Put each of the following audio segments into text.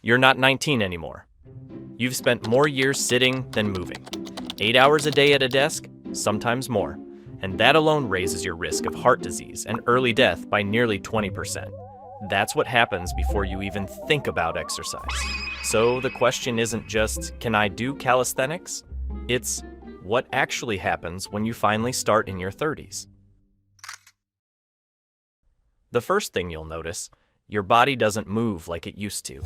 You're not 19 anymore. You've spent more years sitting than moving. 8 hours a day at a desk, sometimes more. And that alone raises your risk of heart disease and early death by nearly 20%. That's what happens before you even think about exercise. So the question isn't just, can I do calisthenics? It's, what actually happens when you finally start in your 30s? The first thing you'll notice, your body doesn't move like it used to.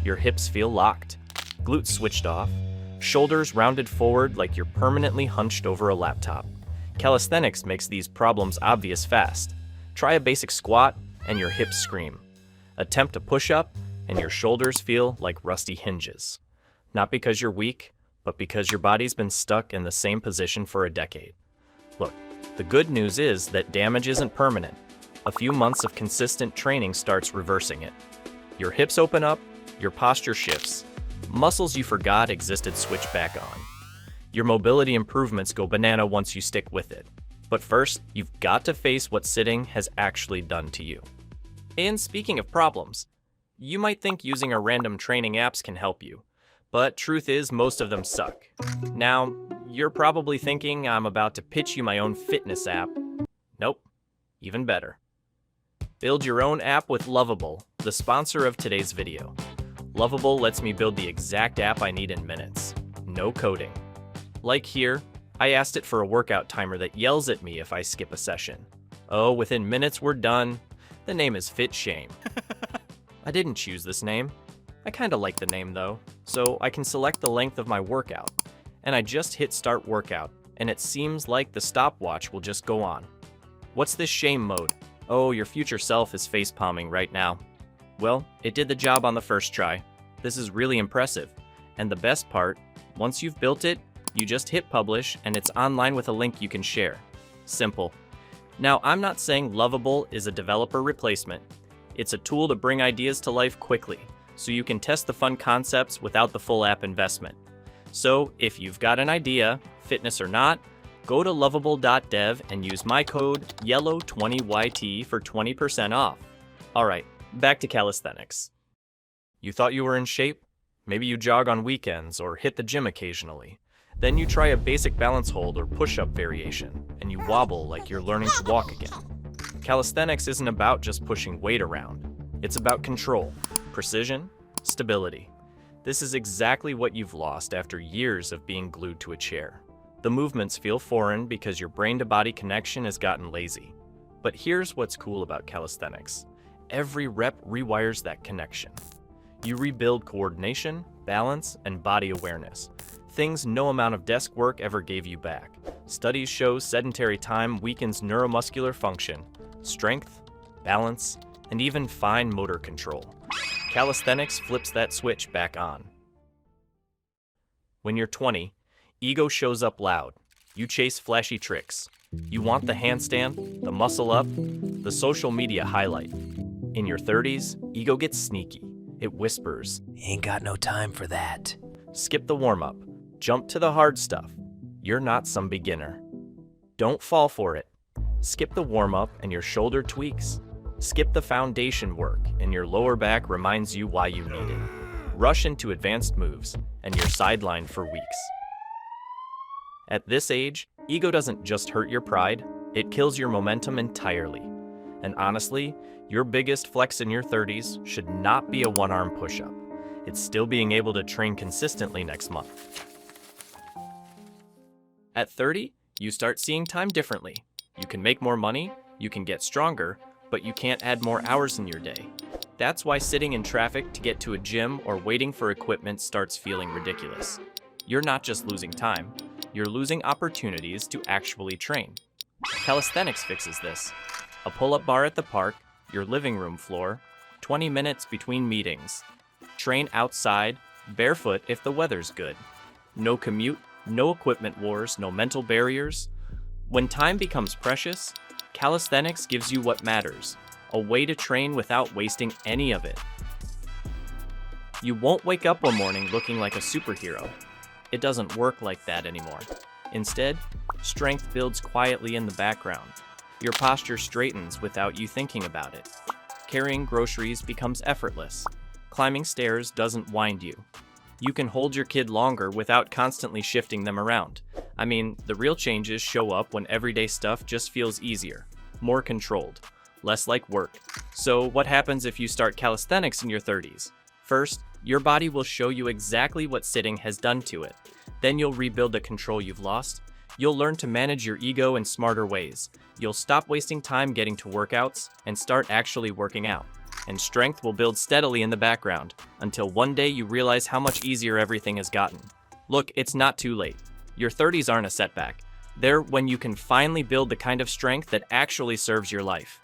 Your hips feel locked, glutes switched off, shoulders rounded forward like you're permanently hunched over a laptop. Calisthenics makes these problems obvious fast. Try a basic squat and your hips scream. Attempt a push-up and your shoulders feel like rusty hinges. Not because you're weak, but because your body's been stuck in the same position for a decade. Look, the good news is that damage isn't permanent. A few months of consistent training starts reversing it. Your hips open up, your posture shifts. Muscles you forgot existed switch back on. Your mobility improvements go banana once you stick with it. But first, you've got to face what sitting has actually done to you. And speaking of problems, you might think using a random training apps can help you. But truth is, most of them suck. Now, you're probably thinking I'm about to pitch you my own fitness app. Nope, even better. Build your own app with Lovable, the sponsor of today's video. Lovable lets me build the exact app I need in minutes. No coding. Like here, I asked it for a workout timer that yells at me if I skip a session. Oh, within minutes we're done. The name is Fit Shame. I didn't choose this name. I kinda like the name though, so I can select the length of my workout. And I just hit start workout, and it seems like the stopwatch will just go on. What's this shame mode? Oh, your future self is facepalming right now. Well, it did the job on the first try. This is really impressive. And the best part, once you've built it, you just hit publish and it's online with a link you can share. Simple. Now, I'm not saying Lovable is a developer replacement. It's a tool to bring ideas to life quickly, so you can test the fun concepts without the full app investment. So if you've got an idea, fitness or not, go to lovable.dev and use my code YELLOW20YT for 20% off. All right, back to calisthenics. You thought you were in shape? Maybe you jog on weekends or hit the gym occasionally. Then you try a basic balance hold or push-up variation, and you wobble like you're learning to walk again. Calisthenics isn't about just pushing weight around. It's about control, precision, stability. This is exactly what you've lost after years of being glued to a chair. The movements feel foreign because your brain-to-body connection has gotten lazy. But here's what's cool about calisthenics. Every rep rewires that connection. You rebuild coordination, balance, and body awareness. Things no amount of desk work ever gave you back. Studies show sedentary time weakens neuromuscular function, strength, balance, and even fine motor control. Calisthenics flips that switch back on. When you're 20, ego shows up loud. You chase flashy tricks. You want the handstand, the muscle up, the social media highlight. In your 30s, ego gets sneaky. It whispers, "Ain't got no time for that." Skip the warm-up. Jump to the hard stuff. You're not some beginner. Don't fall for it. Skip the warm-up and your shoulder tweaks. Skip the foundation work and your lower back reminds you why you need it. Rush into advanced moves and you're sidelined for weeks. At this age, ego doesn't just hurt your pride, it kills your momentum entirely. And honestly, your biggest flex in your 30s should not be a one-arm push-up. It's still being able to train consistently next month. At 30, you start seeing time differently. You can make more money, you can get stronger, but you can't add more hours in your day. That's why sitting in traffic to get to a gym or waiting for equipment starts feeling ridiculous. You're not just losing time, you're losing opportunities to actually train. Calisthenics fixes this. A pull-up bar at the park, your living room floor, 20 minutes between meetings. Train outside, barefoot if the weather's good. No commute, no equipment wars, no mental barriers. When time becomes precious, calisthenics gives you what matters, a way to train without wasting any of it. You won't wake up one morning looking like a superhero. It doesn't work like that anymore. Instead, strength builds quietly in the background. Your posture straightens without you thinking about it. Carrying groceries becomes effortless. climbing stairs doesn't wind you. You can hold your kid longer without constantly shifting them around. I mean, the real changes show up when everyday stuff just feels easier, more controlled, less like work. So what happens if you start calisthenics in your 30s? First, your body will show you exactly what sitting has done to it. Then you'll rebuild the control you've lost. You'll learn to manage your ego in smarter ways. You'll stop wasting time getting to workouts and start actually working out. And strength will build steadily in the background until one day you realize how much easier everything has gotten. Look, it's not too late. Your 30s aren't a setback. They're when you can finally build the kind of strength that actually serves your life.